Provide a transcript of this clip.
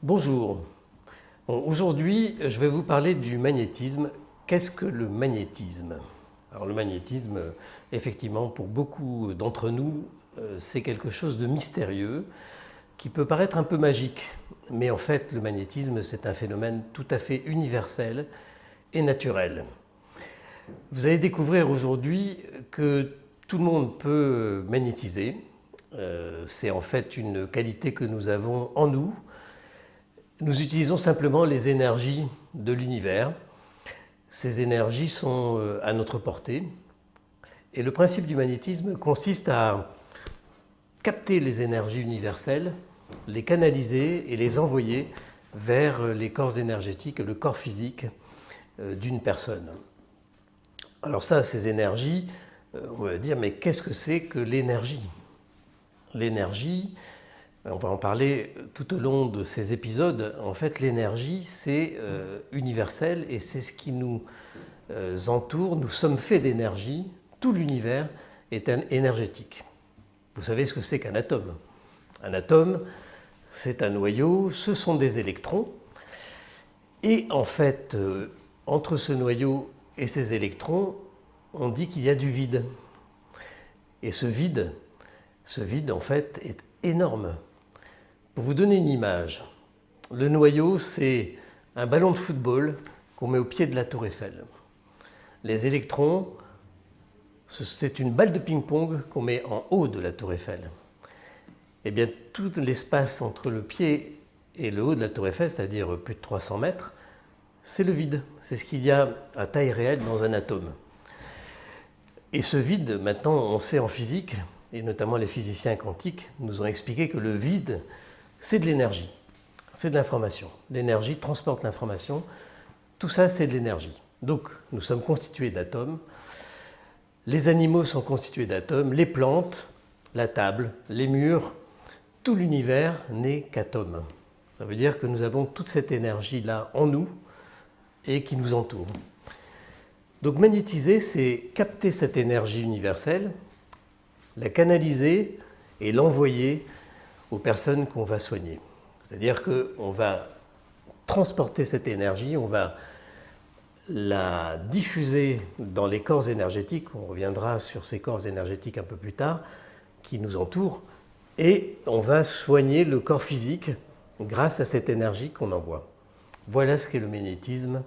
Bonjour. Aujourd'hui, je vais vous parler du magnétisme. Qu'est-ce que le magnétisme? Alors le magnétisme, effectivement, pour beaucoup d'entre nous, c'est quelque chose de mystérieux qui peut paraître un peu magique. Mais en fait, le magnétisme, c'est un phénomène tout à fait universel et naturel. Vous allez découvrir aujourd'hui que tout le monde peut magnétiser. C'est en fait une qualité que nous avons en nous. Nous utilisons simplement les énergies de l'univers. Ces énergies sont à notre portée. Et le principe du magnétisme consiste à capter les énergies universelles, les canaliser et les envoyer vers les corps énergétiques, le corps physique d'une personne. Alors ça, ces énergies, on va dire, mais qu'est-ce que c'est que l'énergie? L'énergie, on va en parler tout au long de ces épisodes. En fait, l'énergie, c'est universel et c'est ce qui nous entoure. Nous sommes faits d'énergie. Tout l'univers est énergétique. Vous savez ce que c'est qu'un atome? Un atome, c'est un noyau, ce sont des électrons. Et en fait, entre ce noyau et ces électrons, on dit qu'il y a du vide. Et ce vide, en fait, est énorme. Pour vous donner une image, le noyau, c'est un ballon de football qu'on met au pied de la tour Eiffel. Les électrons, c'est une balle de ping-pong qu'on met en haut de la tour Eiffel. Eh bien, tout l'espace entre le pied et le haut de la tour Eiffel, c'est-à-dire plus de 300 mètres, c'est le vide. C'est ce qu'il y a à taille réelle dans un atome. Et ce vide, maintenant, on sait en physique, et notamment les physiciens quantiques nous ont expliqué que le vide, c'est de l'énergie, c'est de l'information. L'énergie transporte l'information, tout ça c'est de l'énergie. Donc nous sommes constitués d'atomes, les animaux sont constitués d'atomes, les plantes, la table, les murs, tout l'univers n'est qu'atomes. Ça veut dire que nous avons toute cette énergie-là en nous et qui nous entoure. Donc magnétiser, c'est capter cette énergie universelle, la canaliser et l'envoyer aux personnes qu'on va soigner. C'est-à-dire qu'on va transporter cette énergie, on va la diffuser dans les corps énergétiques, on reviendra sur ces corps énergétiques un peu plus tard, qui nous entourent, et on va soigner le corps physique grâce à cette énergie qu'on envoie. Voilà ce qu'est le magnétisme.